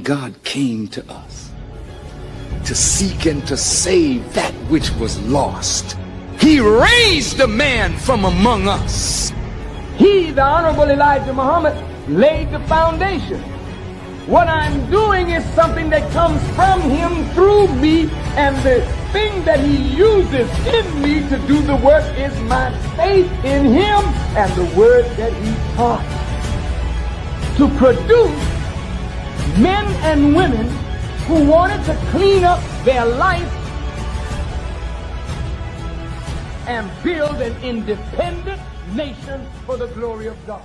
God came to us to seek and to save that which was lost. He raised a man from among us. He, the Honorable Elijah Muhammad, laid the foundation. What I'm doing is something that comes from him through me, and the thing that he uses in me to do the work is my faith in him and the word that he taught. To produce men and women who wanted to clean up their life and build an independent nation for the glory of God.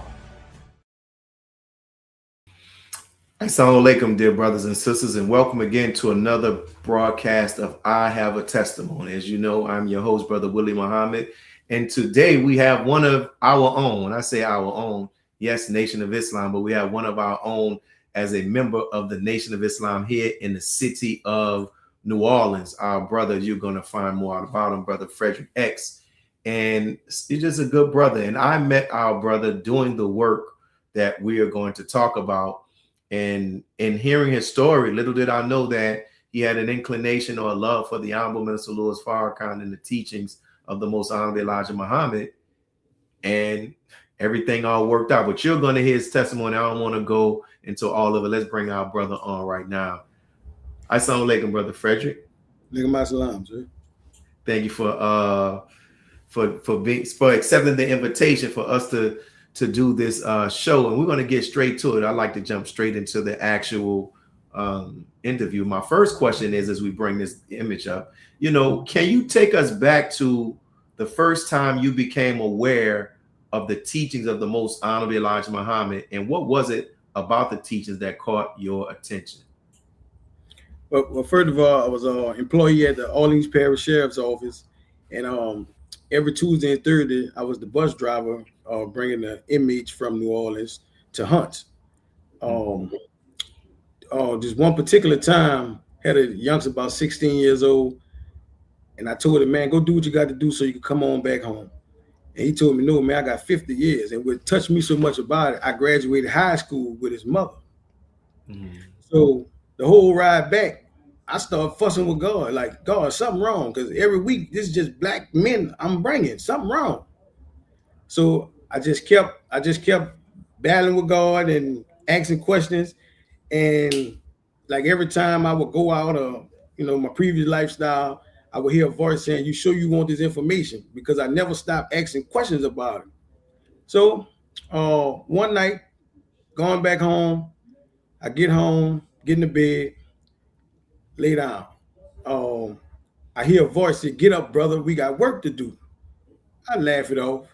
Assalamu alaikum, dear brothers and sisters, and welcome again to another broadcast of I Have a Testimony. As you know, I'm your host, Brother Willie Muhammad, and today we have one of our own. When I say our own, yes, Nation of Islam, but we have one of our own as a member of the Nation of Islam here in the city of New Orleans. Our brother, you're going to find more out about him, Brother Fredrick X, and he's just a good brother. And I met our brother doing the work that we are going to talk about. And in hearing his story, little did I know that he had an inclination or a love for the Honorable Minister Louis Farrakhan and the teachings of the Most Honorable Elijah Muhammad, and everything all worked out. But you're going to hear his testimony. I don't want to go into all of it. Let's bring our brother on right now. Assalamu alaikum, Brother Fredrick. Alaikum assalam, sir. Thank you for accepting the invitation for us to do this show, and we're going to get straight to it. I like to jump straight into the actual interview. My first question is, as we bring this image up, can you take us back to the first time you became aware of the teachings of the Most Honorable Elijah Muhammad, and what was it about the teachings that caught your attention? Well, first of all, I was an employee at the Orleans Parish Sheriff's Office, and every Tuesday and Thursday, I was the bus driver bringing the inmates from New Orleans to hunt. Just one particular time, had a youngster about 16 years old, and I told him, man, go do what you got to do so you can come on back home. And he told me, no, man, I got 50 years. And what touched me so much about it, I graduated high school with his mother. Mm-hmm. So the whole ride back, I started fussing with God, like, God, something wrong, because every week, this is just black men I'm bringing, something wrong. So I just kept battling with God and asking questions. And like every time I would go out of, my previous lifestyle, I would hear a voice saying, you sure you want this information? Because I never stopped asking questions about it. So one night, going back home, I get home, get in the bed, lay down. I hear a voice say, get up, brother, we got work to do. I laugh it off.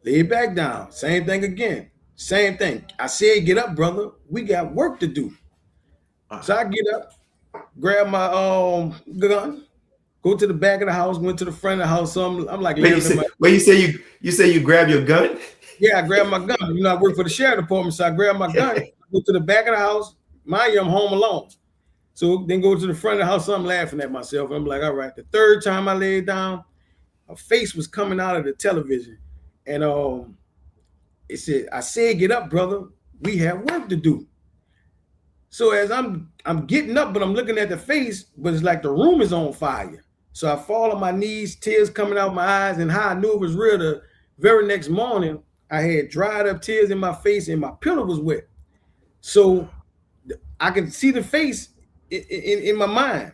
Lay it back down. Same thing again. Same thing. I said, get up, brother. We got work to do. So I get up, grab my gun, go to the back of the house, went to the front of the house. So I'm like, you say you grab your gun? Yeah, I grabbed my gun. I work for the sheriff department, so I grabbed my gun, go to the back of the house. Mind you, I'm home alone. So then go to the front of the house. So I'm laughing at myself. I'm like, all right. The third time I laid down, a face was coming out of the television. And it said, I said, get up, brother. We have work to do. So as I'm getting up, but I'm looking at the face, but it's like the room is on fire. So I fall on my knees, tears coming out my eyes, and how I knew it was real, the very next morning, I had dried up tears in my face and my pillow was wet. So I can see the face in my mind.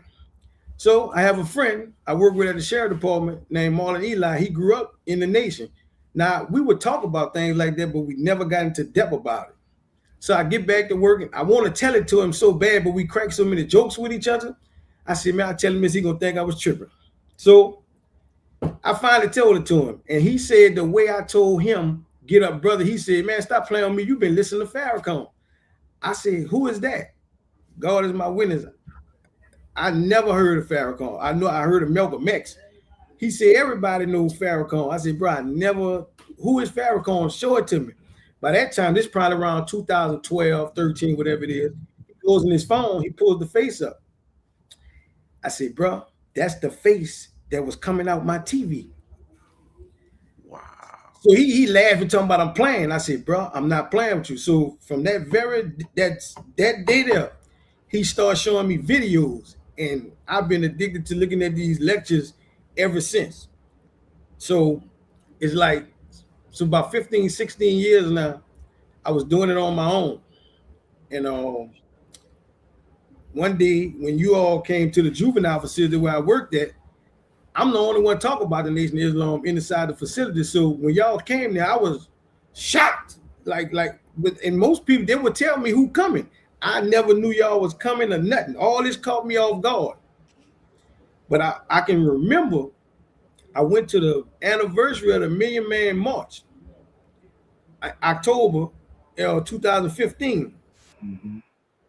So I have a friend I work with at the sheriff department named Marlon Eli. He grew up in the nation. Now, we would talk about things like that, but we never got into depth about it. So I get back to work, and I want to tell it to him so bad, but we crack so many jokes with each other. I said, man, I tell him this, he going to think I was tripping. So I finally told it to him, and he said the way I told him, get up, brother, he said, man, stop playing on me. You've been listening to Farrakhan. I said, who is that? God is my witness. I never heard of Farrakhan. I heard of Malcolm X. He said, everybody knows Farrakhan. I said, bro, who is Farrakhan? Show it to me. By that time, this probably around 2012, 13, whatever it is. He goes in his phone, he pulls the face up. I said, bro, that's the face that was coming out my TV. Wow. So he laughed and talking about I'm playing. I said, bro, I'm not playing with you. So from that day there, he started showing me videos, and I've been addicted to looking at these lectures ever since. So it's like, so about 15, 16 years now, I was doing it on my own. And one day when you all came to the juvenile facility where I worked at, I'm the only one talking about the Nation of Islam inside the facility. So when y'all came there, I was shocked. And most people, they would tell me who coming. I never knew y'all was coming or nothing. All this caught me off guard. But I can remember I went to the anniversary of the Million Man March, October 2015. Mm-hmm.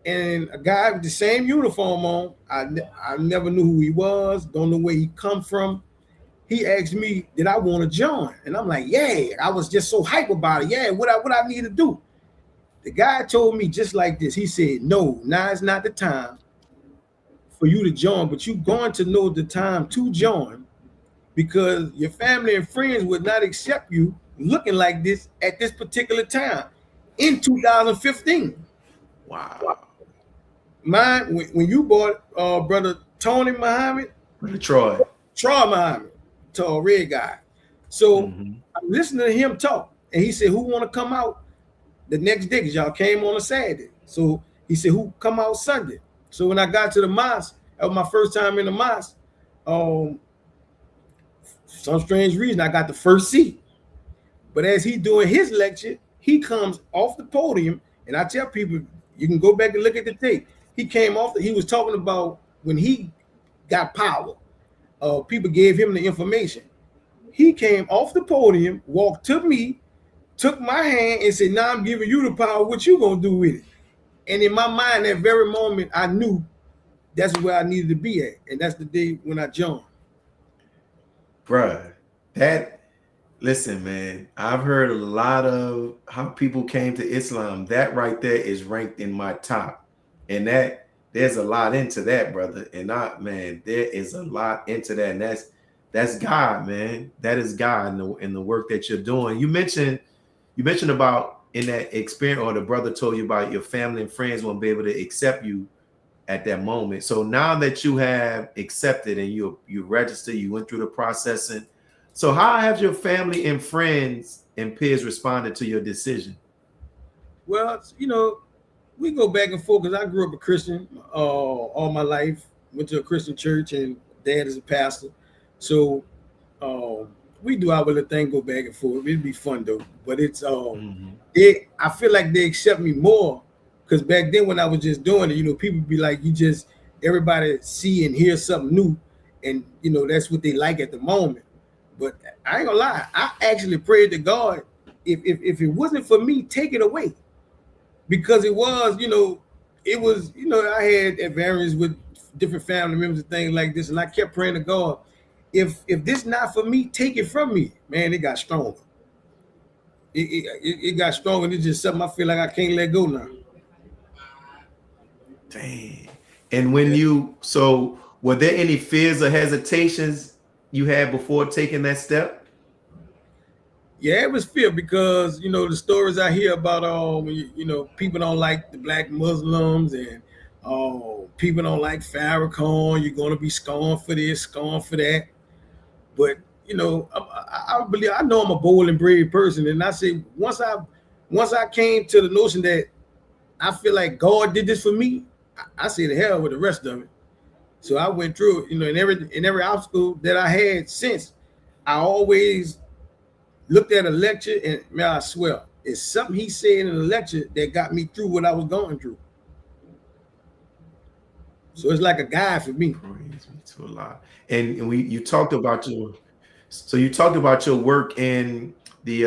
And a guy with the same uniform on, I never knew who he was, don't know where he come from. He asked me, did I want to join? And I'm like, yeah. I was just so hype about it. Yeah, what I need to do. The guy told me just like this. He said, no, now is not the time for you to join, but you're going to know the time to join because your family and friends would not accept you looking like this at this particular time in 2015. Wow. When you bought Brother Tony Muhammad, Brother Troy Muhammad, tall red guy. So I'm listening to him talk, and he said, who want to come out the next day? Because y'all came on a Saturday. So he said, who come out Sunday? So when I got to the mosque, that was my first time in the mosque. For some strange reason, I got the first seat. But as he doing his lecture, he comes off the podium, and I tell people, you can go back and look at the tape. He came off, he was talking about when he got power. People gave him the information. He came off the podium, walked to me, took my hand and said, now I'm giving you the power. What you gonna do with it? And in my mind, that very moment, I knew that's where I needed to be at. And that's the day when I joined. Bruh, listen, man, I've heard a lot of how people came to Islam. That right there is ranked in my top. And there's a lot into that, brother. And there is a lot into that. And that's God, man. That is God in the work that you're doing. You mentioned about in that experience, or the brother told you about your family and friends won't be able to accept you at that moment. So now that you have accepted and you registered, you went through the processing. So how have your family and friends and peers responded to your decision? Well, we go back and forth because I grew up a Christian all my life. Went to a Christian church, and dad is a pastor. So we do our little thing, go back and forth. It'd be fun though. But it's I feel like they accept me more because back then when I was just doing it, people be like, everybody see and hear something new, and that's what they like at the moment. But I ain't gonna lie, I actually prayed to God, if it wasn't for me, take it away. Because it was, I had variance with different family members and things like this, and I kept praying to God, if this not for me, take it from me. Man, it got stronger. It got stronger. It's just something I feel like I can't let go now. Dang. And so were there any fears or hesitations you had before taking that step? Yeah, it was fear because the stories I hear about people don't like the black Muslims, and people don't like Farrakhan. You're gonna be scorned for this, scorned for that. But I believe, I know I'm a bold and brave person, and I say once I came to the notion that I feel like God did this for me, I say the hell with the rest of it. So I went through it, in every obstacle that I had since. I always looked at a lecture, and man, I swear, it's something he said in a lecture that got me through what I was going through. So it's like a guide for me. Praise me to Allah. And you talked about your work in the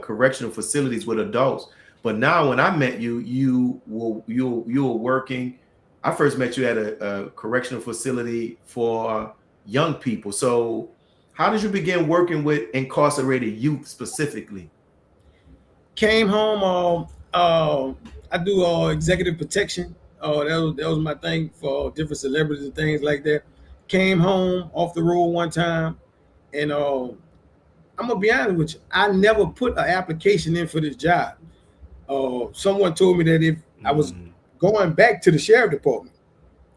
correctional facilities with adults. But now when I met you, you were working. I first met you at a correctional facility for young people. So how did you begin working with incarcerated youth specifically? Came home. I do executive protection. That was my thing for different celebrities and things like that. Came home off the road one time, and I'm gonna be honest with you. I never put an application in for this job. Someone told me that if I was going back to the sheriff department,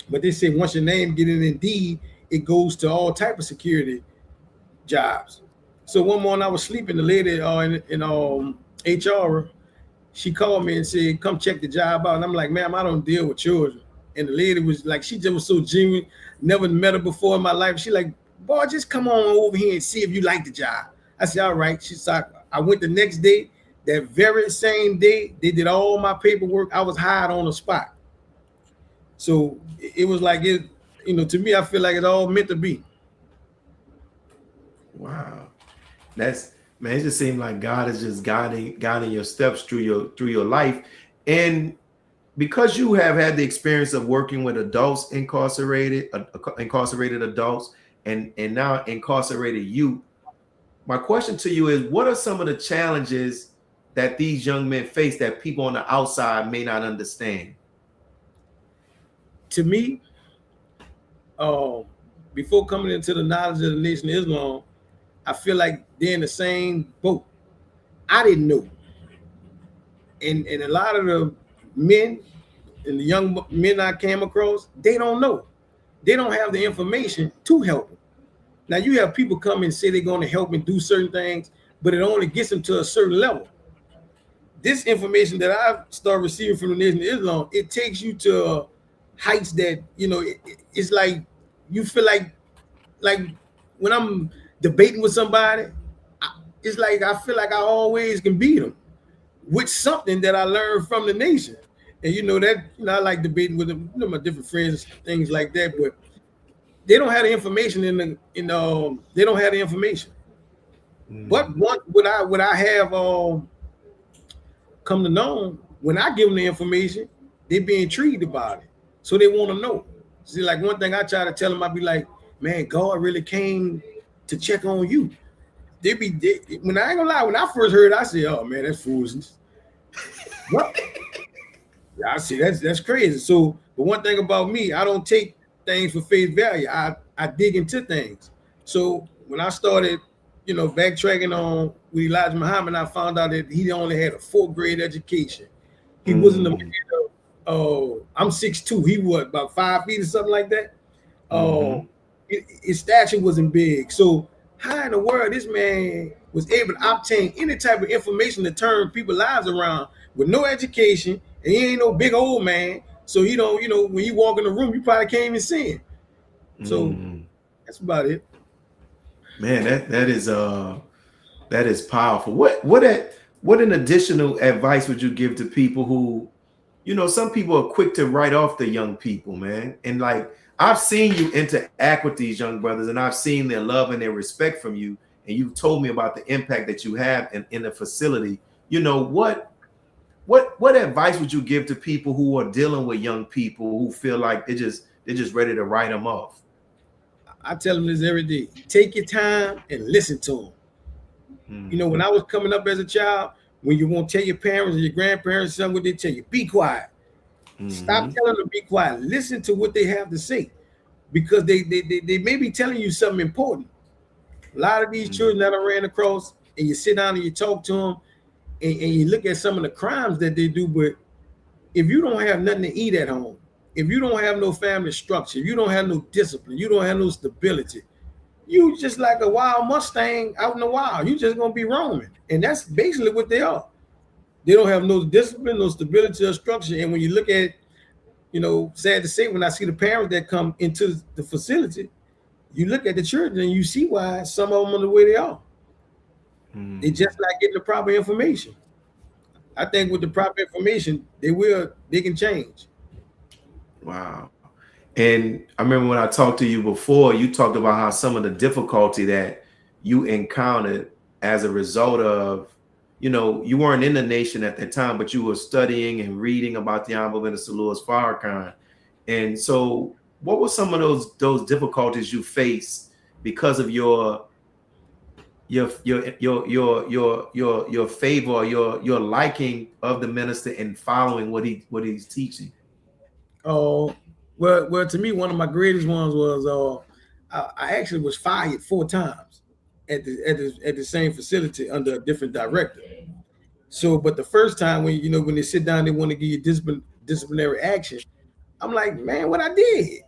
but they said once your name get in Indeed, it goes to all type of security jobs. So one morning I was sleeping, the lady in HR, she called me and said, "Come check the job out." And I'm like, "Ma'am, I don't deal with children." And the lady was like, she just was so genuine. Never met her before in my life. She like, "Boy, just come on over here and see if you like the job." I said, "All right." She said, I went the next day. That very same day, they did all my paperwork. I was hired on the spot. So it was like it, to me, I feel like it's all meant to be. Wow. That's, man, it just seemed like God is just guiding your steps through your life. And because you have had the experience of working with adults, incarcerated adults, and now incarcerated youth, my question to you is, what are some of the challenges that these young men face that people on the outside may not understand? To me, before coming into the knowledge of the Nation of Islam, I feel like they're in the same boat. I didn't know. And a lot of the men and the young men I came across, they don't know. They don't have the information to help them. Now, you have people come and say they're going to help and do certain things, but it only gets them to a certain level. This information that I start receiving from the Nation of Islam, it takes you to heights that, it's like you feel like when I'm debating with somebody, it's like I feel like I always can beat them with something that I learned from the nation. And I like debating with them, my different friends, things like that, but they don't have the information they don't have the information. But what I have come to know, when I give them the information, they be intrigued about it. So they want to know. See, like one thing I try to tell them, I be like, "Man, God really came to check on you." When I ain't gonna lie, when I first heard it, I said, "Oh man, that's foolishness." I see that's crazy. So, but one thing about me, I don't take things for face value. I dig into things. So when I started, backtracking on with Elijah Muhammad, I found out that he only had a 4th grade education. He wasn't a man of, I'm 6'2". He was about 5 feet or something like that. His stature wasn't big. So how in the world this man was able to obtain any type of information to turn people's lives around with no education, and he ain't no big old man. So he don't, when you walk in the room, you probably can't even see him. So that's about it. Man, that is powerful. What an additional advice would you give to people who, some people are quick to write off the young people, man. And like, I've seen you interact with these young brothers, and I've seen their love and their respect from you. And you've told me about the impact that you have in the facility. What advice would you give to people who are dealing with young people who feel like they're just ready to write them off? I tell them this every day. Take your time and listen to them. When I was coming up as a child, when you won't tell your parents or your grandparents something, what they tell you, be quiet. Stop telling them to be quiet. Listen to what they have to say, because they may be telling you something important. A lot of these children that I ran across, and you sit down and you talk to them, and you look at some of the crimes that they do, but if you don't have nothing to eat at home, if you don't have no family structure, you don't have no discipline, you don't have no stability, you just like a wild Mustang out in the wild. You just gonna be roaming. And that's basically what they are. They don't have no discipline, no stability or structure. And when you look at, sad to say, when I see the parents that come into the facility, you look at the children and you see why some of them are the way they are. They just not getting the proper information. I think with the proper information, they can change. Wow. And I remember when I talked to you before, you talked about how some of the difficulty that you encountered as a result of, you weren't in the nation at that time, but you were studying and reading about the Honorable Minister Louis Farrakhan. And so what were some of those difficulties you faced because of your favor, your liking of the minister and following what he's teaching? Oh, well, to me, one of my greatest ones was I actually was fired 4 times, at the same facility under a different director. So, but the first time when they sit down, they want to give you disciplinary action. I'm like, man, what I did?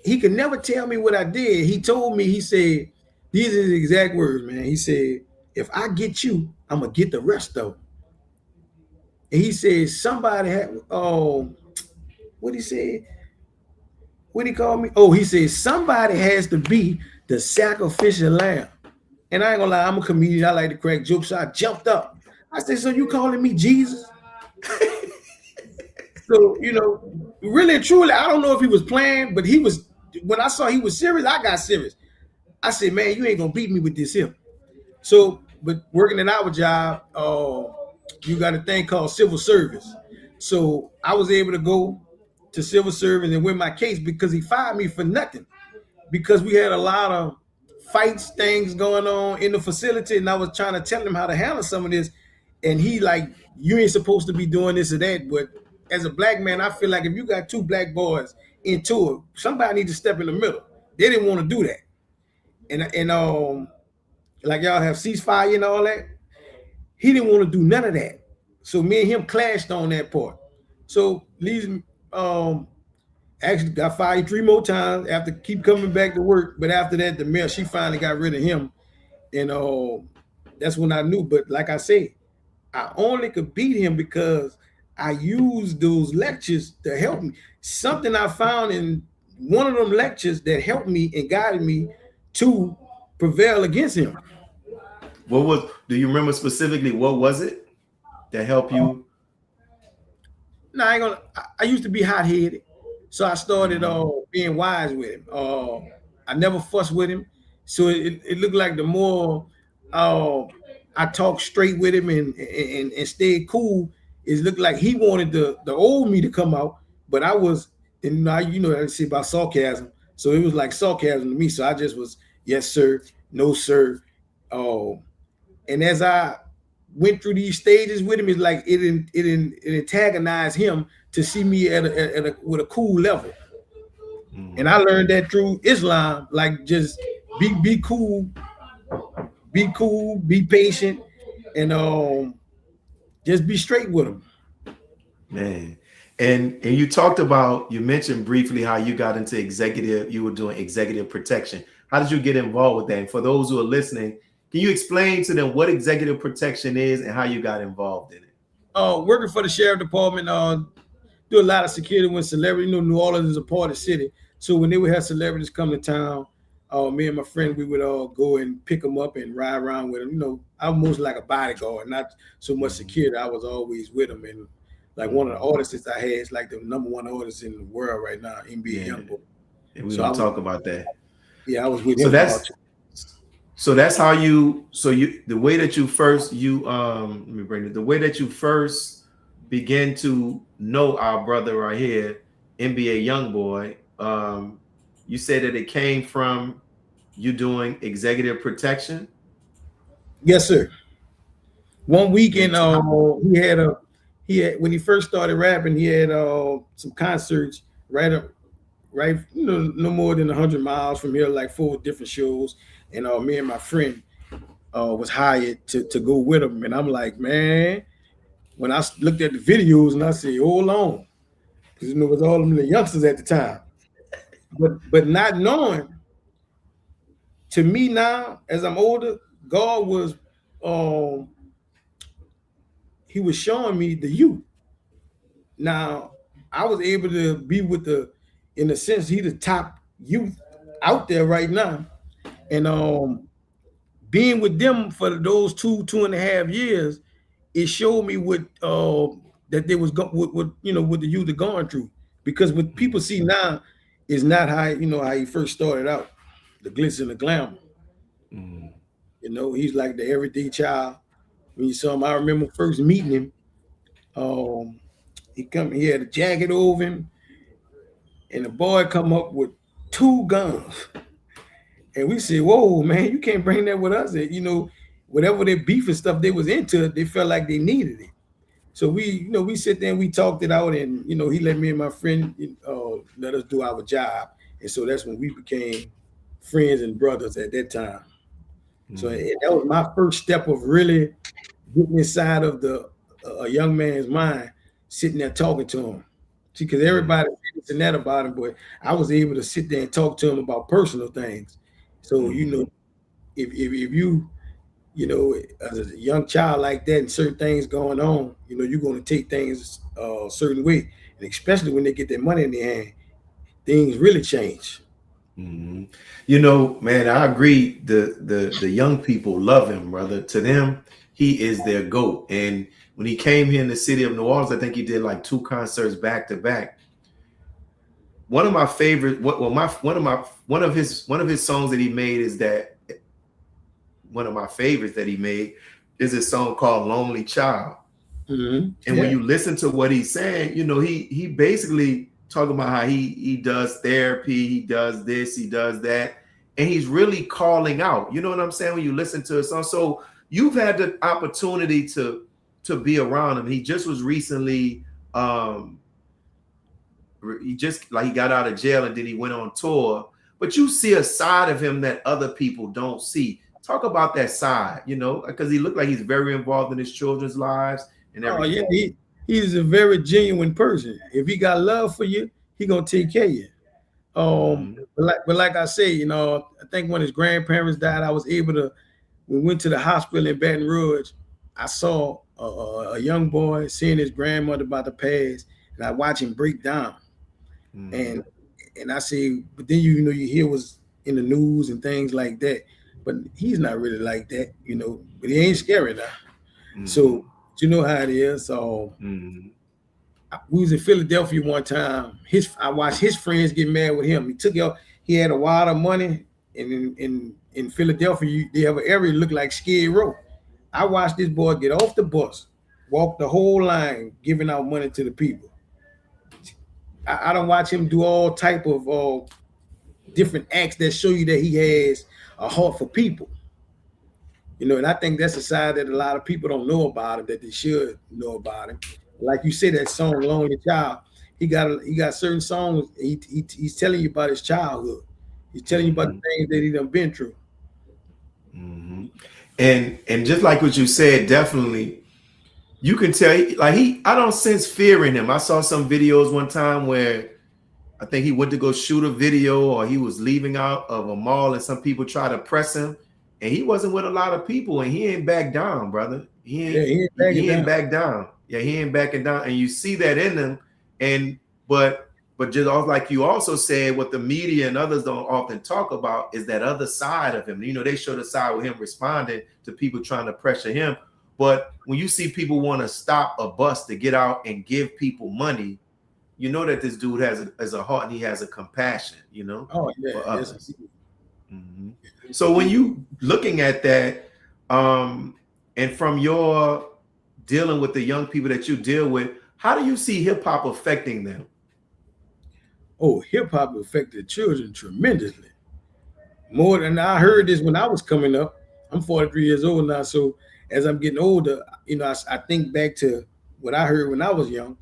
He could never tell me what I did. He told me, he said, these are his exact words, man. He said, if I get you, I'm gonna get the rest of them. And he said, somebody had, what he said? What he called me? Oh, he said, somebody has to be the sacrificial lamb. And I ain't gonna lie, I'm a comedian. I like to crack jokes. So I jumped up. I said, so you calling me Jesus? So, really and truly, I don't know if he was playing, but he was, when I saw he was serious, I got serious. I said, man, you ain't gonna beat me with this here. So, but working in our job, you got a thing called civil service. So I was able to go to civil service and win my case because he fired me for nothing. Because we had a lot of fights, things going on in the facility, and I was trying to tell him how to handle some of this. And he like, you ain't supposed to be doing this or that. But as a black man, I feel like if you got two black boys into it, somebody needs to step in the middle. They didn't want to do that. And like y'all have ceasefire and all that. He didn't want to do none of that. So me and him clashed on that part. So Lee's actually got fired 3 more times after keep coming back to work. But after that, the mayor, she finally got rid of him. And that's when I knew. But like I said, I only could beat him because I used those lectures to help me. Something I found in one of them lectures that helped me and guided me to prevail against him. Do you remember specifically what was it that helped you? No, I used to be hot-headed. So I started being wise with him. I never fussed with him. So it looked like the more I talked straight with him and stayed cool, it looked like he wanted the old me to come out, but I was, and I say about sarcasm. So it was like sarcasm to me. So I just was, yes, sir, no, sir. And as I went through these stages with him, it's like it antagonized him to see me with a cool level. And I learned that through Islam, like just be cool, be patient, and just be straight with him. Man. And you mentioned briefly how you got into you were doing executive protection. How did you get involved with that? And for those who are listening, can you explain to them what executive protection is and how you got involved in it? Working for the sheriff department, do a lot of security when celebrities, New Orleans is a party city. So when they would have celebrities come to town, me and my friend, we would all go and pick them up and ride around with them. I'm mostly like a bodyguard, not so much security. I was always with them. And like one of the artists I had is like the #1 artist in the world right now, NBA Youngboy. And we're going to talk about that. Yeah, I was with him. So that's how the way that you first began to know our brother right here, NBA Youngboy, you said that it came from you doing executive protection? Yes, sir. One weekend, he had when he first started rapping, he had some concerts right, no more than 100 miles from here, like 4 different shows. And me and my friend was hired to go with him. And I'm like, man, when I looked at the videos and I said, hold on, because it was all them the youngsters at the time. But not knowing, to me now, as I'm older, God was he was showing me the youth. Now I was able to be with in a sense, he the top youth out there right now. And being with them for those 2.5 years, it showed me what that they was what the youth are going through. Because what people see now is not how he first started out, the glitz and the glamour. He's like the everyday child. When you saw him, I remember first meeting him. He had a jacket over him, and the boy come up with 2 guns. And we said, whoa, man, you can't bring that with us. And, whatever their beef and stuff they was into, they felt like they needed it. So we sit there and we talked it out, and he let me and my friend let us do our job. And so that's when we became friends and brothers at that time. So that was my first step of really getting inside of a young man's mind, sitting there talking to him. See, because everybody thinks and that about him, but I was able to sit there and talk to him about personal things. So if you as a young child like that and certain things going on, you're going to take things a certain way, and especially when they get their money in their hand, things really change. Man, I agree. The young people love him, brother. To them, he is their GOAT. And when he came here in the city of New Orleans, I think he did like 2 concerts back to back. One of my favorite, one of his songs that he made is that one of my favorites that he made is a song called "Lonely Child." And when you listen to what he's saying, he basically talking about how he does therapy, he does this, he does that, and he's really calling out. You know what I'm saying? When you listen to a song, so you've had the opportunity to be around him. He just was recently, he got out of jail and then he went on tour. But you see a side of him that other people don't see. Talk about that side, because he looked like he's very involved in his children's lives and everything. Oh yeah, he's a very genuine person. If he got love for you, he gonna take care of you. But like I say, I think when his grandparents died, we went to the hospital in Baton Rouge. I saw a young boy seeing his grandmother about to pass, and I watched him break down. And I say, but then you hear what's in the news and things like that. But he's not really like that, but he ain't scary now. So you know how it is. So we was in Philadelphia one time. I watched his friends get mad with him. He had a wad of money, and in Philadelphia, they have an area that looked like Skid Row. I watched this boy get off the bus, walk the whole line, giving out money to the people. I don't watch him do all type of different acts that show you that he has a heart for people. And I think that's a side that a lot of people don't know about him, that they should know about him. Like you said, that song "Lonely Child," he got certain songs. He's telling you about his childhood. He's telling you about the things that he done been through. And just like what you said, definitely, you can tell. I don't sense fear in him. I saw some videos one time where I think he went to go shoot a video, or he was leaving out of a mall, and some people tried to press him, and he wasn't with a lot of people, and he ain't back down, brother. He ain't back down. Yeah, he ain't backing down, and you see that in him. But just like you also said, what the media and others don't often talk about is that other side of him. They show the side with him responding to people trying to pressure him. But when you see people want to stop a bus to get out and give people money, you know that this dude has a heart and he has a compassion, Oh yeah. For others. So when you looking at that, and from your dealing with the young people that you deal with, how do you see hip hop affecting them? Oh, hip hop affected children tremendously. More than I heard this when I was coming up. I'm 43 years old now, so as I'm getting older, I think back to what I heard when I was young.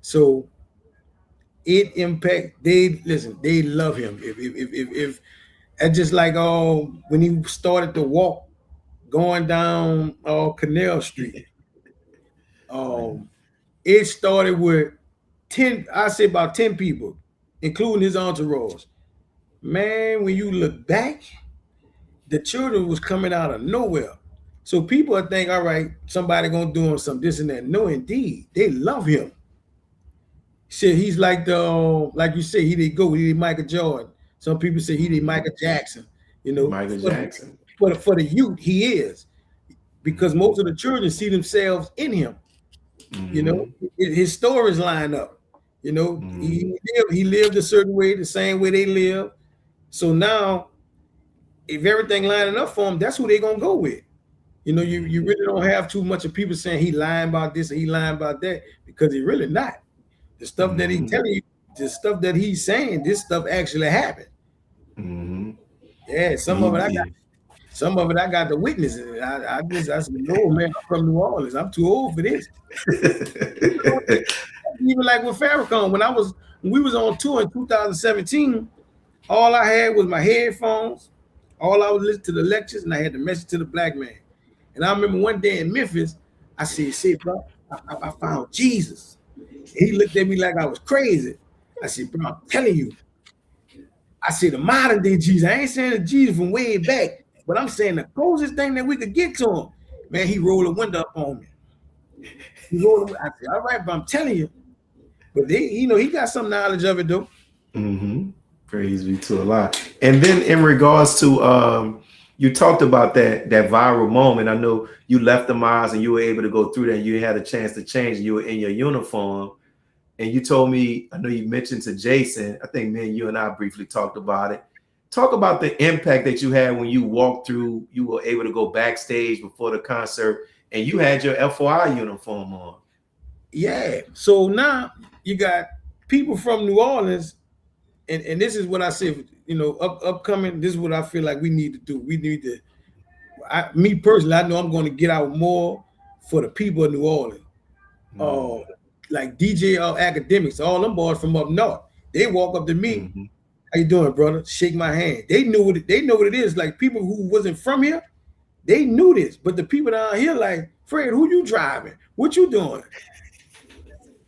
So it impact. They love him. If it's just like when he started to walk going down Canal Street. It started with 10, I say about 10 people, including his entourage. Man, when you look back, the children was coming out of nowhere. So people think, all right, somebody gonna do him some this and that. No, indeed, they love him. Shit, he's like like you say, he did Michael Jordan. Some people say he did Michael Jackson. Michael Jackson. For the youth, he is, because most of the children see themselves in him. His stories line up. He lived a certain way, the same way they live. So now, if everything lining up for him, that's who they're gonna go with. You really don't have too much of people saying he lying about this or he lying about that, because he really not. The stuff that he telling you, the stuff that he's saying, this stuff actually happened. Yeah, some of it I got to witness it. I said, no, man, I'm from New Orleans. I'm too old for this. Even like with Farrakhan, when we was on tour in 2017, all I had was my headphones, All I was listening to the lectures, and I had the message to the black man. And I remember one day in Memphis, I said, bro, I found Jesus. He looked at me like I was crazy. I said, bro, I'm telling you. I said, the modern day Jesus. I ain't saying the Jesus from way back, but I'm saying the closest thing that we could get to him. Man, he rolled a window up on me. I said, all right, but I'm telling you. But he got some knowledge of it, though. Mm-hmm. Praise be to Allah. And then in regards to, you talked about that viral moment. I know you left the miles and you were able to go through that. And you had a chance to change. And you were in your uniform. And you told me, I know you mentioned to Jason, I think me and you and I briefly talked about it. Talk about the impact that you had when you walked through, you were able to go backstage before the concert and you had your FOI uniform on. Yeah. So now you got people from New Orleans, and this is what I said, upcoming, this is what I feel like we need to do. We need to, me personally, I know I'm going to get out more for the people of New Orleans. Like DJ Academics, all them boys from up north, they walk up to me. Mm-hmm. How you doing, brother? Shake my hand. They know what it is. Like people who wasn't from here, they knew this. But the people down here, like, Fred, who you driving? What you doing?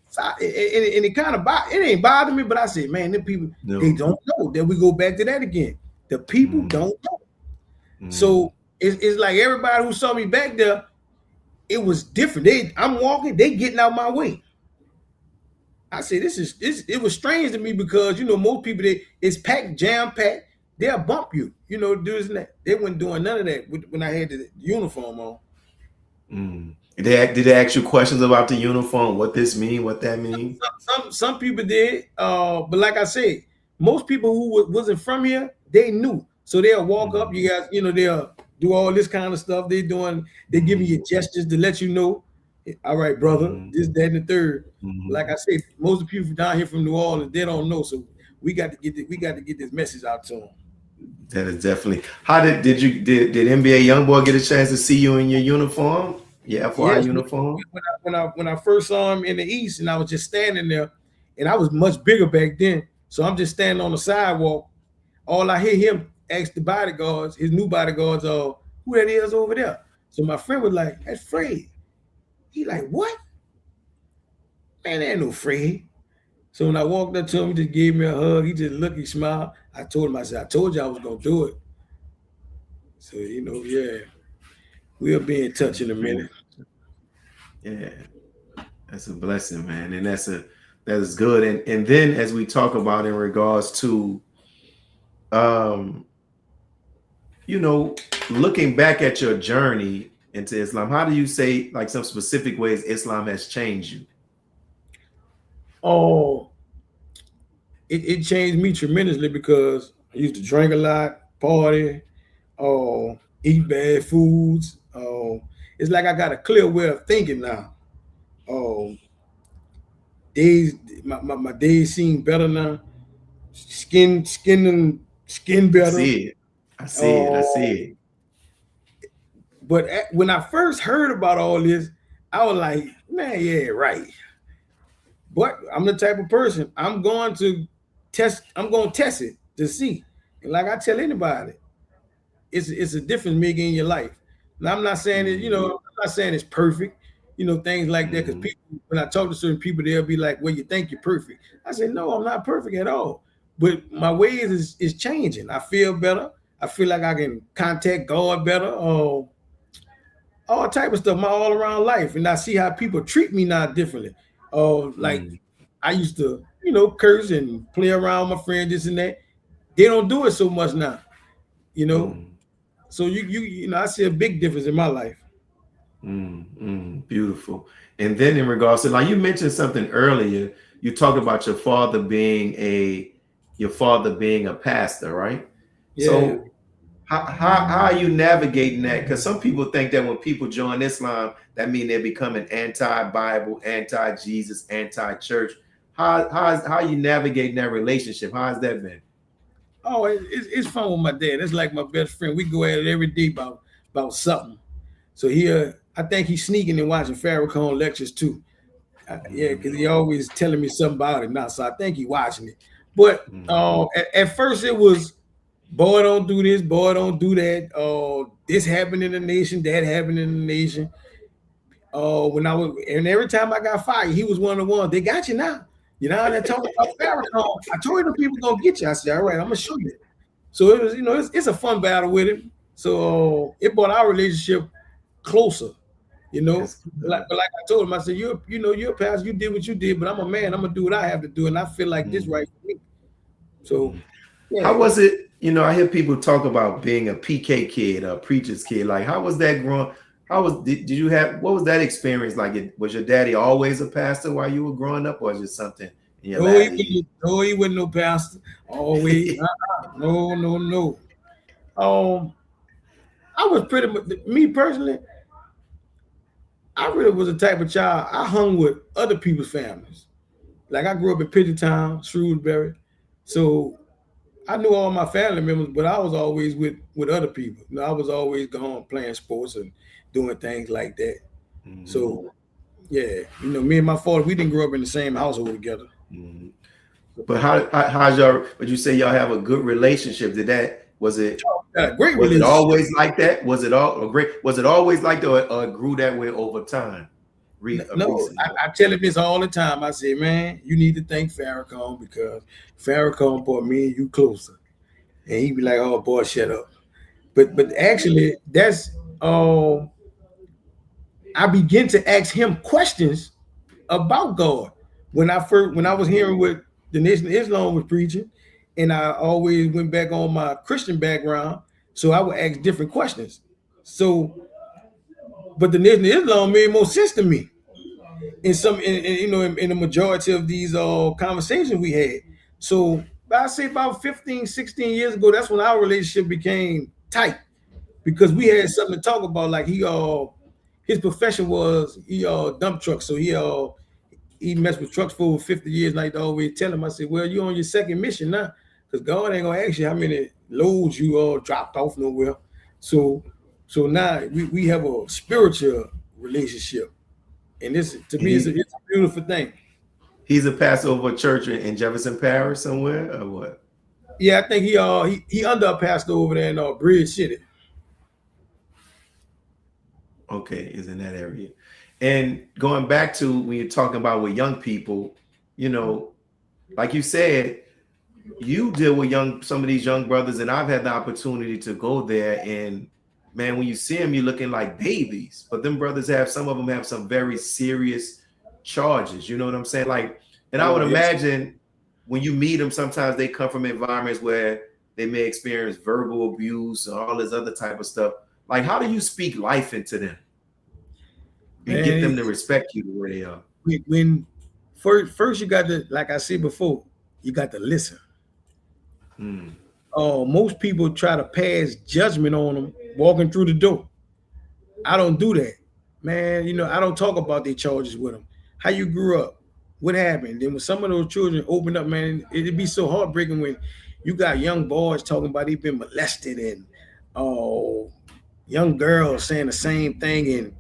So and it kind of it ain't bothering me, but I say, man, them people, they don't know. Then we go back to that again. The people don't know. So it's like everybody who saw me back there, it was different. I'm walking, they getting out my way. I say it was strange to me because most people it's packed, jam packed, they'll bump you, do this and that. They weren't doing none of that when I had the uniform on. Did they ask you questions about the uniform? What this mean? What that mean? Some people did, but like I said, most people who wasn't from here, they knew. So they'll walk up, you guys, they'll do all this kind of stuff. They giving you gestures to let you know. All right, brother, this, that, and the third. Like I said, most of the people down here from New Orleans, they don't know. So we got to get this message out to them. That is definitely. How did NBA Youngboy get a chance to see you in your uniform? Your FY uniform? When I first saw him in the East, and I was just standing there, and I was much bigger back then. So I'm just standing on the sidewalk. All I hear him ask the bodyguards, his new bodyguards, who that is over there. So my friend was like, that's Fred. He like, what? Man, there ain't no Fred. So when I walked up to him, he just gave me a hug. He just looked, he smiled. I told him, I said, I told you I was going to do it. So, yeah, we'll be in touch in a minute. Yeah, that's a blessing, man. And that is good. And then as we talk about in regards to, looking back at your journey into Islam, how do you say, like, some specific ways Islam has changed you? Oh, it changed me tremendously because I used to drink a lot, party, eat bad foods. It's like I got a clear way of thinking now. My days seem better now. Skin better. I see it. But when I first heard about all this, I was like, man, yeah, right. But I'm the type of person, I'm going to test it to see. And like I tell anybody, it's a difference making in your life. Now I'm not saying it, I'm not saying it's perfect, things like that. Because people, when I talk to certain people, they'll be like, well, you think you're perfect. I say, no, I'm not perfect at all. But my ways is changing. I feel better. I feel like I can contact God better. All type of stuff, my all around life. And I see how people treat me now differently. I used to, curse and play around with my friends, this and that. They don't do it so much now, So I see a big difference in my life. Beautiful. And then in regards to, like, you mentioned something earlier, you talked about your father being a pastor, right? Yeah. So how are you navigating that? Because some people think that when people join Islam, that means they're becoming anti-Bible, anti-Jesus, anti-church. How are you navigating that relationship? How has that been? Oh, it's fun with my dad. It's like my best friend. We go at it every day about something. So I think he's sneaking and watching Farrakhan lectures too. Because he always telling me something about it now. So I think he's watching it. But at first it was boy, don't do this, boy, don't do that. This happened in the nation, that happened in the nation. When I was, and every time I got fired, he was one of the ones. They got you now. You know, and they're talking about Farrakhan. I told you the people gonna get you. I said, all right, I'm gonna show you. So it was, you know, it's a fun battle with him. So it brought our relationship closer. You know, like I told him, I said, you're a pastor, you did what you did, but I'm a man, I'm gonna do what I have to do, and I feel like this right for me. So, yeah. How was it? You know, I hear people talk about being a PK kid, a preacher's kid. Like, how was that growing? Did you have, what was that experience like? Was your daddy always a pastor while you were growing up, or was it something in your life? No, he wasn't no pastor. Always, no. I was pretty much, me personally, I really was a type of child. I hung with other people's families. Like I grew up in Pigeontown, Shrewsbury, so I knew all my family members, but I was always with other people. You know, I was always gone playing sports and doing things like that. Mm-hmm. So, yeah, you know, me and my father, we didn't grow up in the same household together. Mm-hmm. But how's y'all? Would you say y'all have a good relationship? Was it a great was it always like that? Was it always like that, or it grew that way over time? No, I tell him this all the time. I say, man, you need to thank Farrakhan, because Farrakhan brought me and you closer. And he'd be like, oh boy, shut up. But actually, that's I began to ask him questions about God when I was hearing what the Nation of Islam was preaching, and I always went back on my Christian background, so I would ask different questions. So, but the Nation of Islam made more sense to me in the majority of these conversations we had. So I say about 15, 16 years ago, that's when our relationship became tight, because we had something to talk about. Like his profession was he dump trucks, so he messed with trucks for over 50 years. And I always tell him, I said, well, you're on your second mission now, because God ain't gonna ask you how many loads you dropped off nowhere. So now we have a spiritual relationship, and this to me it's a beautiful thing. He's a pastor over a church in Jefferson Parish somewhere, or what? Yeah, I think he under a pastor over there in Bridge City. Okay, is in that area. And going back to when you're talking about with young people, you know, like you said, you deal with some of these young brothers, and I've had the opportunity to go there, and man, when you see them, you're looking like babies. But them brothers some of them have some very serious charges. You know what I'm saying? Like, and I would imagine when you meet them, sometimes they come from environments where they may experience verbal abuse and all this other type of stuff. Like, how do you speak life into them and get them to respect you the way they are? When first you got to, like I said before, you got to listen. Most people try to pass judgment on them walking through the door. I don't do that, man. You know, I don't talk about their charges with them. How you grew up, what happened. Then when some of those children open up, man, it'd be so heartbreaking when you got young boys talking about they've been molested, and young girls saying the same thing, and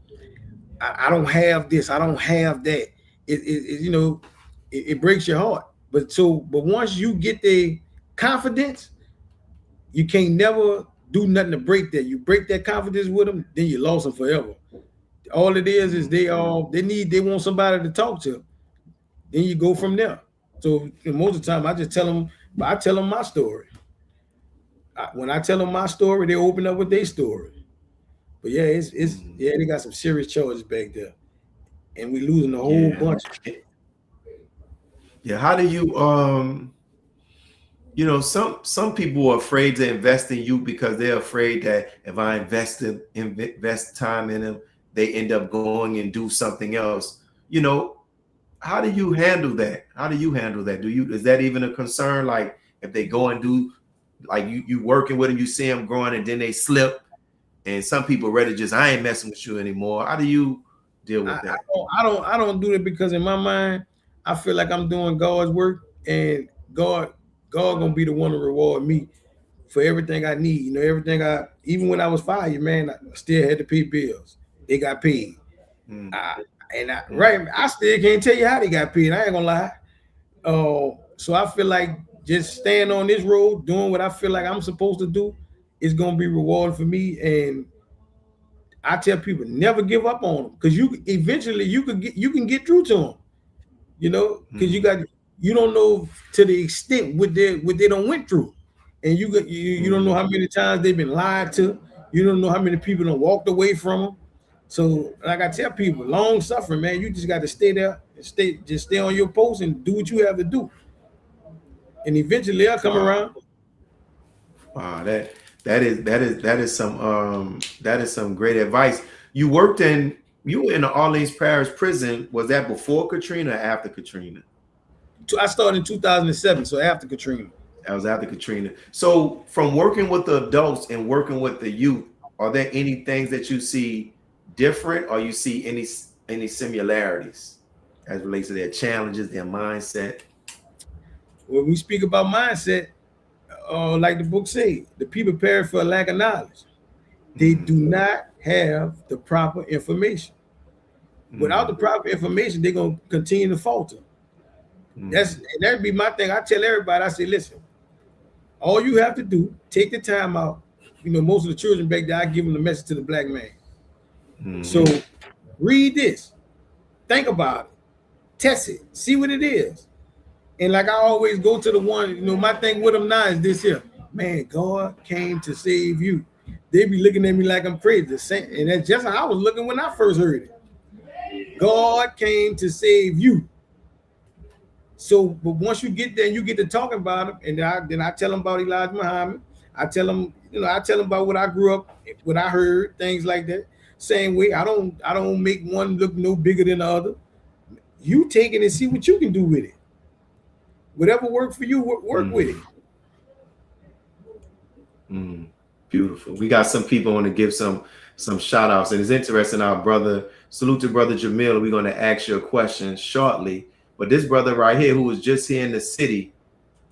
I don't have this, I don't have that. It breaks your heart. But once you get the confidence, you can't never do nothing to break that. You break that confidence with them, then you lost them forever. All it is they want somebody to talk to. Then you go from there. So most of the time, I tell them my story. When I tell them my story, they open up with their story. But yeah, they got some serious charges back there, and we losing a whole bunch. Yeah, how do you you know, some people are afraid to invest in you because they're afraid that if I invest time in them, they end up going and do something else. You know, how do you handle that? Is that even a concern? Like if they go and do, like you working with them, you see them growing and then they slip, and some people ready just, I ain't messing with you anymore. How do you deal with that? I don't do it, because in my mind, I feel like I'm doing God's work, and God gonna be the one to reward me for everything I need. You know, even when I was fired, man, I still had to pay bills. They got paid. I still can't tell you how they got paid. I ain't gonna lie. So I feel like just staying on this road, doing what I feel like I'm supposed to do, is gonna be rewarding for me. And I tell people never give up on them, because you eventually you can get through to them, because you don't know to the extent what they don't went through, and you don't know how many times they've been lied to. You don't know how many people done walked away from them. So like I tell people, long suffering, man, you just got to stay there and stay on your post and do what you have to do, and eventually they'll come around. Wow, that is some great advice. You were in the Orleans Parish prison. Was that before Katrina or after Katrina? I started in 2007, so after Katrina. That was after Katrina. So from working with the adults and working with the youth, are there any things that you see different, or you see any similarities as relates to their challenges, their mindset? When we speak about mindset, like the book says, the people perish for a lack of knowledge. They do not have the proper information. Without the proper information, they're gonna continue to falter. That'd be my thing. I tell everybody, I say, listen, all you have to do, take the time out. Most of the children back there, I give them the message to the black man. So read this, think about it, test it, see what it is. And like I always go to the one, my thing with them now is this here, man, God came to save you. They be looking at me like I'm crazy. And that's just how I was looking when I first heard it. God came to save you. So, but once you get there and you get to talking about him, and then I tell them about Elijah Muhammad. I tell them about what I grew up, what I heard, things like that. Same way, I don't make one look no bigger than the other. You take it and see what you can do with it. Whatever worked for you, work with it. Beautiful. We got some people want to give some shout outs, and it's interesting. Our brother, salute to Brother Jamil. We're going to ask you a question shortly. But this brother right here, who was just here in the city,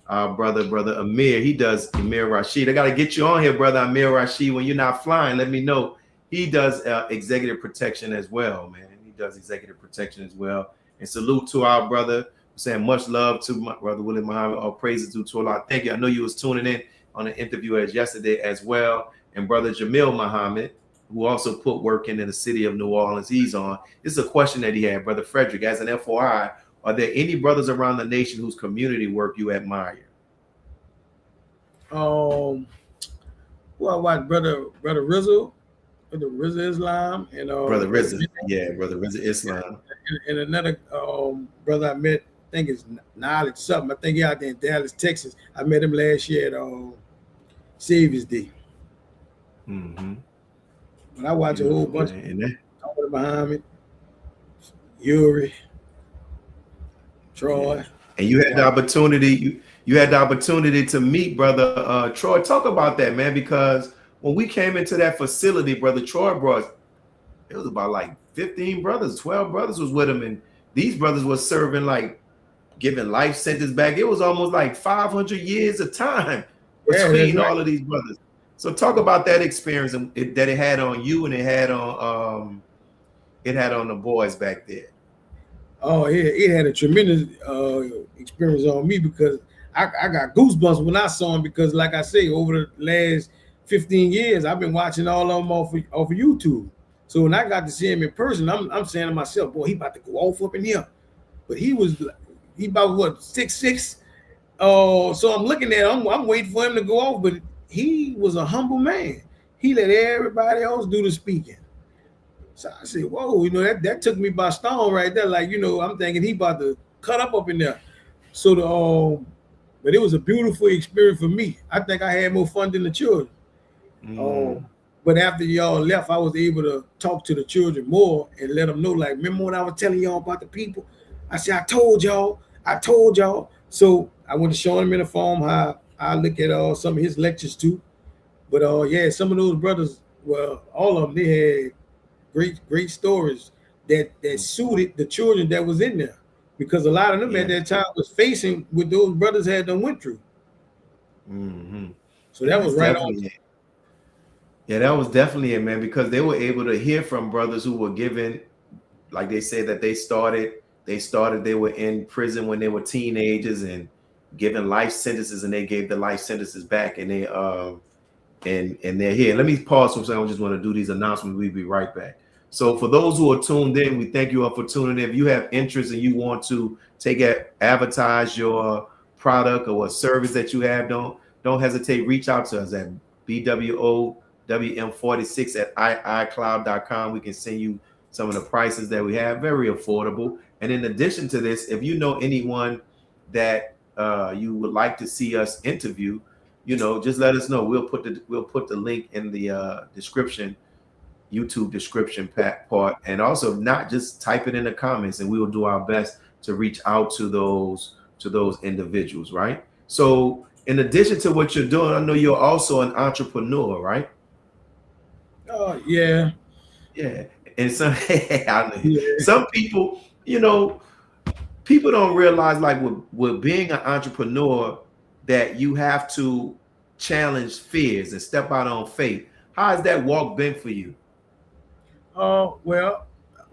our brother Amir, he does Amir Rashid. I got to get you on here, brother Amir Rashid. When you're not flying, let me know. He does executive protection as well, man. He does executive protection as well. And salute to our brother. Saying much love to my brother Willie Muhammad. All praises due to Allah. Thank you. I know you was tuning in on an interview as yesterday as well. And brother Jamil Muhammad, who also put work in the city of New Orleans, he's on. This is a question that he had, Brother Fredrick. As an FOI, are there any brothers around the nation whose community work you admire? Well, what Brother Rizzo, Brother Rizzo Islam, and Brother Rizzo, Brother Rizzo Islam, and another brother I met. I think it's Knowledge something. I think he out there in Dallas, Texas. I met him last year at Savior's Day. But I watch a whole bunch of Muhammad, Yuri, Troy. And you had the opportunity. You had the opportunity to meet Brother Troy. Talk about that, man, because when we came into that facility, Brother Troy it was about like 15 brothers, 12 brothers was with him, and these brothers were serving giving life sentence back. It was almost like 500 years of time between all of these brothers. So talk about that experience that it had on you, and it had on the boys back there. Oh, it had a tremendous experience on me, because I got goosebumps when I saw him, because like I say, over the last 15 years, I've been watching all of them off of YouTube. So when I got to see him in person, I'm saying to myself, boy, he about to go off up in here. But he about what, 6'6". So I'm looking at him, I'm waiting for him to go off, but he was a humble man. He let everybody else do the speaking. So I said, whoa, that took me by storm right there. Like, I'm thinking he about to cut up in there. So but it was a beautiful experience for me. I think I had more fun than the children. But after y'all left, I was able to talk to the children more and let them know, like, remember when I was telling y'all about the people? I said, I told y'all. So I went to show him in the form how I look at some of his lectures too. But some of those brothers, well, all of them, they had great stories that suited the children that was in there, because a lot of them at that time was facing what those brothers had done went through. So that was right on. Yeah, that was definitely it, man, because they were able to hear from brothers who were given, like they said, that they were in prison when they were teenagers, and given life sentences, and they gave the life sentences back, and they and they're here. Let me pause for a second. I just want to do these announcements. We'll be right back. So for those who are tuned in, we thank you all for tuning in. If you have interest and you want to advertise your product or a service that you have, don't hesitate. Reach out to us at BWOWM46 at iCloud.com. We can send you some of the prices that we have, very affordable. And in addition to this, if you know anyone that you would like to see us interview, just let us know. We'll put the link in the description, YouTube description part, and also not just type it in the comments, and we will do our best to reach out to those individuals, right? So in addition to what you're doing, I know you're also an entrepreneur, right? Oh yeah. And some some people, people don't realize, like with being an entrepreneur, that you have to challenge fears and step out on faith. How has that walk been for you? Well,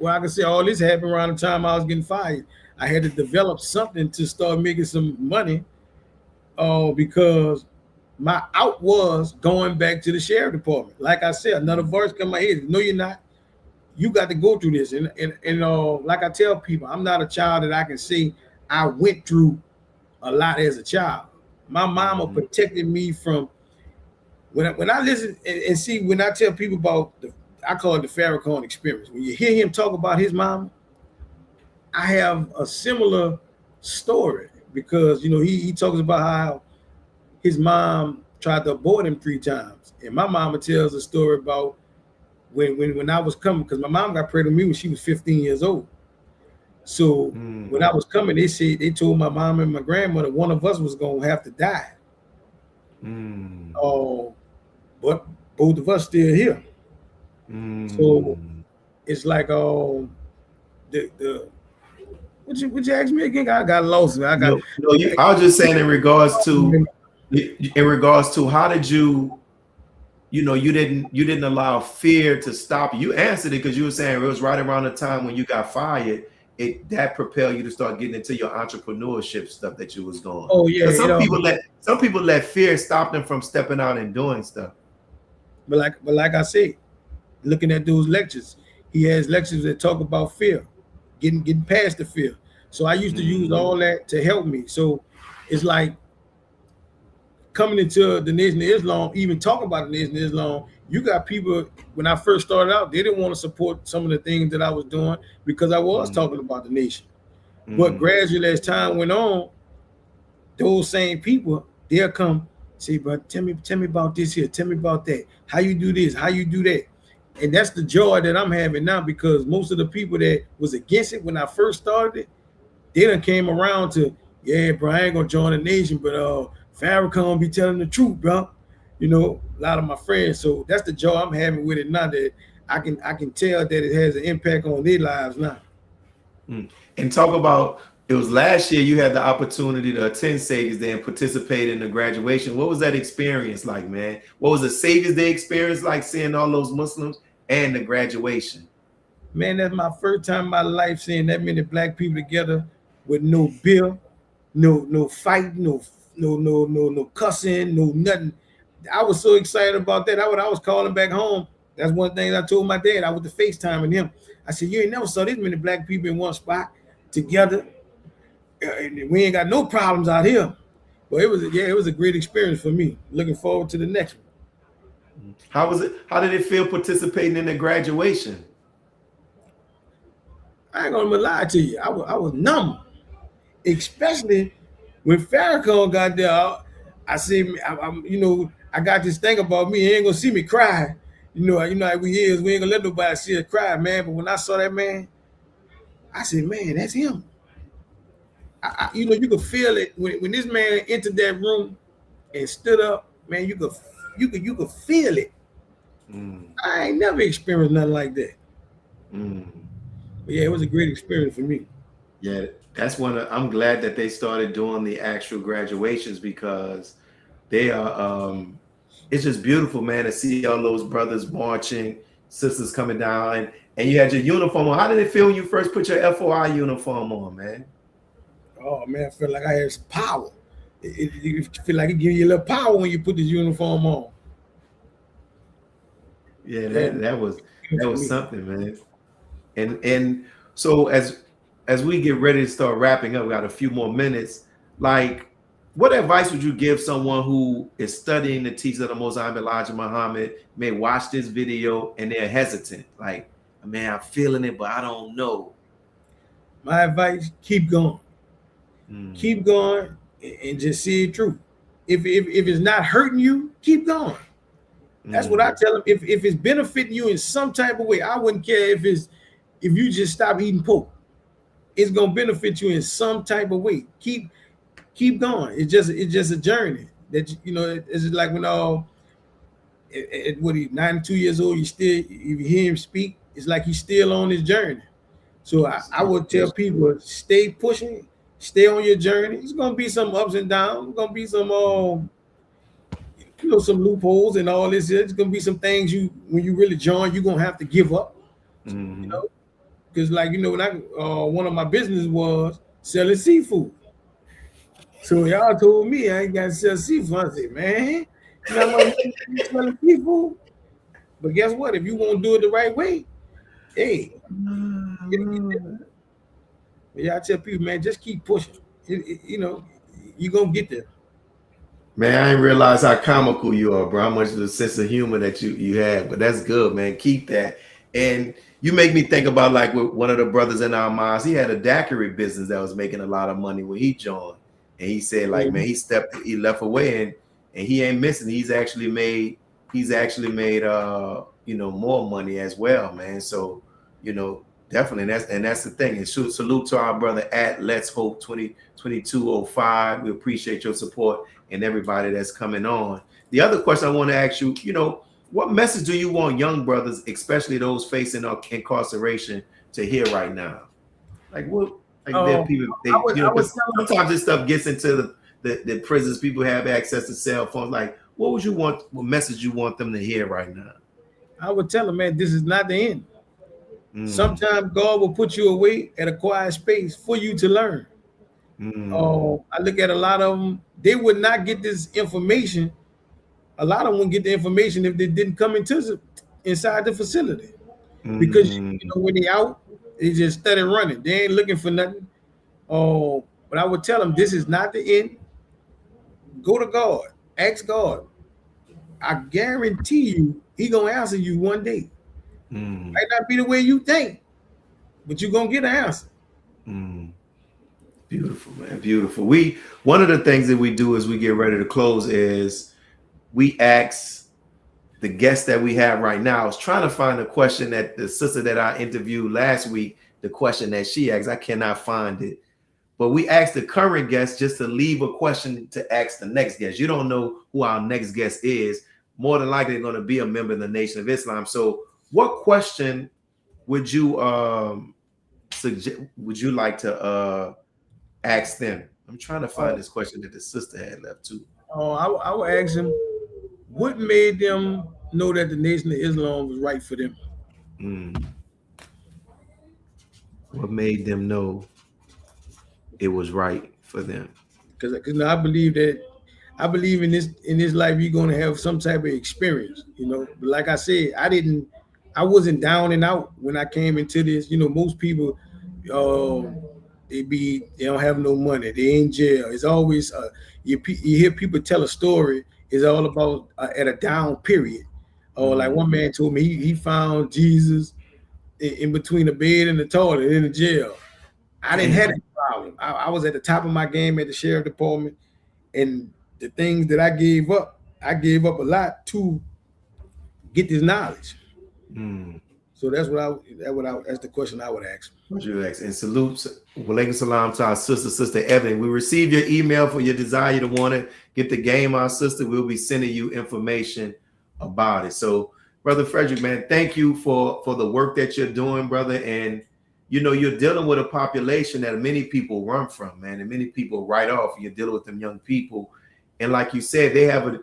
I can say all this happened around the time I was getting fired. I had to develop something to start making some money, because my out was going back to the sheriff department. Like I said, another voice come in my head. No, you're not. You got to go through this. And like I tell people, I'm not a child that I can say I went through a lot as a child. My mama protected me from when I listen and see, when I tell people about I call it the Farrakhan experience. When you hear him talk about his mama, I have a similar story, because he talks about how his mom tried to abort him 3 times, and my mama tells a story about when I was coming, because my mom got pregnant with me when she was 15 years old. So when I was coming, they told my mom and my grandmother one of us was gonna have to die. But both of us still here. So it's like what you asked me again? I got lost. I was just saying in regards to how did you didn't allow fear to stop you. You answered it because you were saying it was right around the time when you got fired. That propelled you to start getting into your entrepreneurship stuff that you was doing. Oh yeah. Some people let fear stop them from stepping out and doing stuff. But like I said, looking at those lectures, he has lectures that talk about fear, getting past the fear. So I used to use all that to help me. So it's like coming into the Nation of Islam, even talking about the Nation of Islam, you got people, when I first started out, they didn't want to support some of the things that I was doing because I was talking about the nation. But gradually, as time went on, those same people, they'll come say, but tell me about this here, tell me about that. How you do this, how you do that. And that's the joy that I'm having now, because most of the people that was against it when I first started it, they done came around to, yeah, bro, I ain't gonna join the nation, but Farrakhan be telling the truth, bro. A lot of my friends. So that's the joy I'm having with it now, that I can tell that it has an impact on their lives now. And talk about, it was last year you had the opportunity to attend Savior's Day and participate in the graduation. What was that experience like, man? What was the Savior's Day experience like, seeing all those Muslims and the graduation? Man, that's my first time in my life seeing that many black people together with no bill, no fight, no cussing, no nothing. I was so excited about that. I was calling back home. That's one thing I told my dad. I was FaceTiming him. I said, you ain't never saw this many black people in one spot together. And we ain't got no problems out here. But it was a great experience for me. Looking forward to the next one. How was it? How did it feel participating in the graduation? I ain't gonna lie to you. I was numb, especially when Farrakhan got there. I said, I got this thing about me. He ain't gonna see me cry. Like we ain't gonna let nobody see us cry, man. But when I saw that man, I said, man, that's him. You could feel it when this man entered that room and stood up, man. You could feel it. I ain't never experienced nothing like that. But yeah, it was a great experience for me. Yeah, that's I'm glad that they started doing the actual graduations, because they are it's just beautiful, man, to see all those brothers marching, sisters coming down, and you had your uniform on. How did it feel when you first put your FOI uniform on, man? Oh man, I felt like I had some power. you feel like it gives you a little power when you put this uniform on. Yeah, that was something, man. And so as we get ready to start wrapping up, we got a few more minutes. Like, what advice would you give someone who is studying the teachings of the Most High Elijah Muhammad, may watch this video and they're hesitant? Like, man, I'm feeling it, but I don't know. My advice: keep going, keep going, and just see it through. If it's not hurting you, keep going. That's what I tell them. If it's benefiting you in some type of way, I wouldn't care if you just stop eating pork. It's gonna benefit you in some type of way. Keep going. It's just a journey that it's like when what he's 92 years old, you hear him speak, it's like he's still on his journey. So I would tell people, stay pushing, stay on your journey. It's gonna be some ups and downs. It's gonna be some some loopholes and all this. It's gonna be some things when you really join, you're gonna have to give up. Because when one of my businesses was selling seafood. So y'all told me I ain't got to sell seafood. I said, man, you selling seafood. But guess what? If you won't do it the right way, hey, I tell people, man, just keep pushing. You're gonna get there. Man, I didn't realize how comical you are, bro. How much of the sense of humor that you have. But that's good, man. Keep that. And you make me think about like with one of the brothers in our minds. He had a daiquiri business that was making a lot of money when he joined. And he said, like, man, he left away and he ain't missing. He's actually made more money as well, man. So, definitely, that's the thing. And salute to our brother at Let's Hope 202205. We appreciate your support and everybody that's coming on. The other question I want to ask you, what message do you want young brothers, especially those facing incarceration, to hear right now? Like what? Like people, sometimes this stuff gets into the prisons. People have access to cell phones. Like, what message you want them to hear right now? I would tell them, man, this is not the end. Sometimes God will put you away at a quiet space for you to learn. I look at a lot of them, they would not get this information. A lot of them wouldn't get the information if they didn't come inside the facility. Because when they out, they just started running. They ain't looking for nothing. But I would tell them, this is not the end. Go to God. Ask God. I guarantee you, He gonna answer you one day. Might not be the way you think, but you're gonna get an answer. Beautiful, man. Beautiful. One of the things that we do as we get ready to close is we ask the guest that we have right now. I was trying to find a question that the sister that I interviewed last week, the question that she asked. I cannot find it. But we asked the current guest just to leave a question to ask the next guest. You don't know who our next guest is. More than likely, they're going to be a member of the Nation of Islam. So what question would you like to ask them? I'm trying to find this question that the sister had left too. I would ask them, what made them know that the Nation of Islam was right for them? What made them know it was right for them? Because I believe in this life you're going to have some type of experience, But like I said, I wasn't down and out when I came into this. Most people, they don't have no money. They in jail. It's always you hear people tell a story. It's all about at a down period. Like one man told me he found Jesus in between the bed and the toilet in the jail. I didn't have that problem. I was at the top of my game at the sheriff department, and the things that I gave up a lot to get this knowledge. So that's that's the question I would ask. What you ask? And salute, walaikum salam to our sister Evan. We received your email for your desire to want to get the game, our sister. We'll be sending you information about it. So, Brother Fredrick, man, thank you for the work that you're doing, brother. And you're dealing with a population that many people run from, man, and many people write off. You're dealing with them young people, and like you said, they have a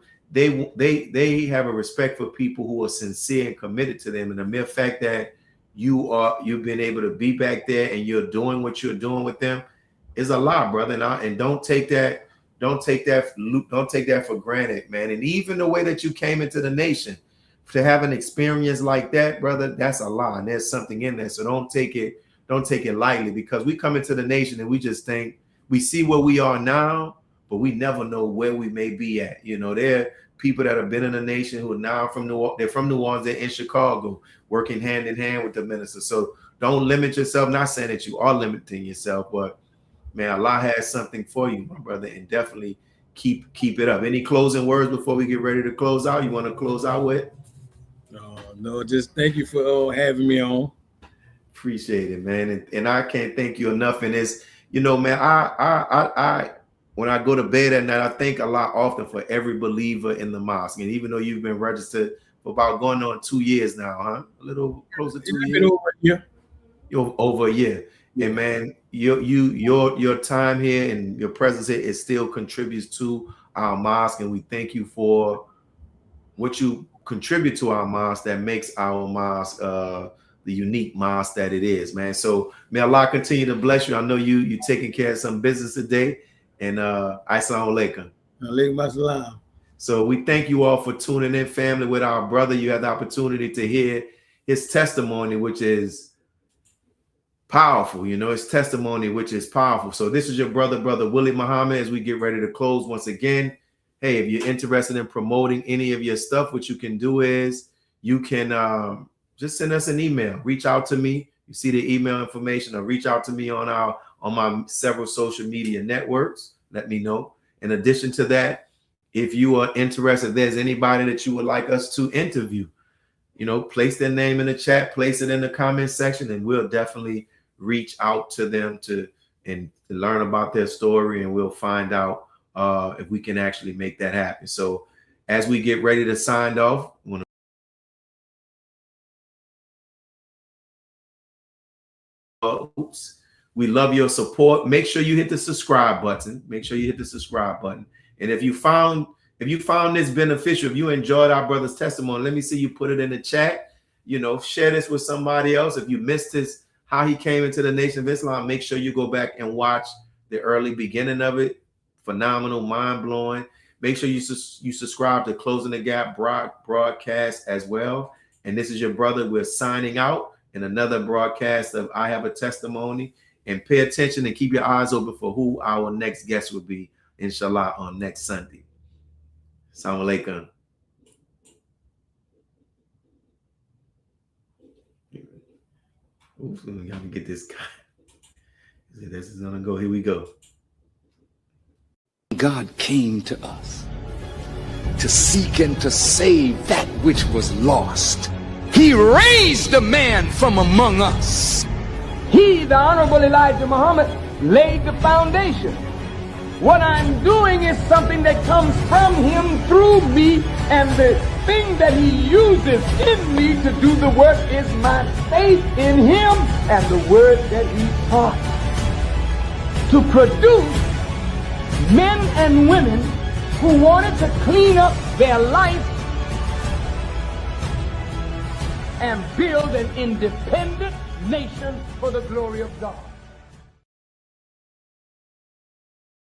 respect for people who are sincere and committed to them. And the mere fact that you've been able to be back there and you're doing what you're doing with them is a lot, brother. And don't take that don't take that for granted, man. And even the way that you came into the nation, to have an experience like that, brother, that's a lot. And there's something in there. So don't take it lightly, because we come into the nation and we just think we see where we are now, but we never know where we may be at. You know, there are people that have been in the nation who are now they're from New Orleans, they're in Chicago, working hand in hand with the minister. So don't limit yourself. Not saying that you are limiting yourself, but man, Allah has something for you, my brother, and definitely keep it up. Any closing words before we get ready to close out? You want to close out with? No, just thank you for having me on. Appreciate it, man. And I can't thank you enough. And it's, you know, man, I when I go to bed at night, I think a lot often for every believer in the mosque. And even though you've been registered for about going on 2 years now, huh? A little closer to 2 years. Been over a year. You're over a year. Yeah. And man, your time here and your presence here, it still contributes to our mosque. And we thank you for what you contribute to our mosque that makes our mosque the unique mosque that it is, man. So may Allah continue to bless you. I know you taking care of some business today, and Assalamu alaikum. Alaikum assalam. So we thank you all for tuning in, family. With our brother, you had the opportunity to hear his testimony, which is powerful. You know, his testimony, which is powerful. So this is your brother Willie Muhammad, as we get ready to close once again. Hey, if you're interested in promoting any of your stuff, what you can do is you can just send us an email. Reach out to me. You see the email information, or reach out to me on my several social media networks. Let me know. In addition to that, if you are interested, if there's anybody that you would like us to interview, you know, place their name in the chat, place it in the comment section, and we'll definitely reach out to them to learn about their story, and we'll find out if we can actually make that happen. So as we get ready to sign off, we love your support. Make sure you hit the subscribe button. And if you found this beneficial, if you enjoyed our brother's testimony, let me see you put it in the chat. You know, share this with somebody else. If you missed this, how he came into the Nation of Islam, make sure you go back and watch the early beginning of it. Phenomenal, mind-blowing. Make sure you subscribe to Closing the Gap broadcast as well. And this is your brother. We're signing out in another broadcast of I Have a Testimony. And pay attention and keep your eyes open for who our next guest will be, inshallah, on next Sunday. Assalamu alaikum. Oops, let me get this guy. This is gonna go. Here we go. God came to us to seek and to save that which was lost. He raised a man from among us. He, the Honorable Elijah Muhammad, laid the foundation. What I'm doing is something that comes from him through me, and the thing that he uses in me to do the work is my faith in him and the word that he taught. To produce men and women who wanted to clean up their life and build an independent nation for the glory of God.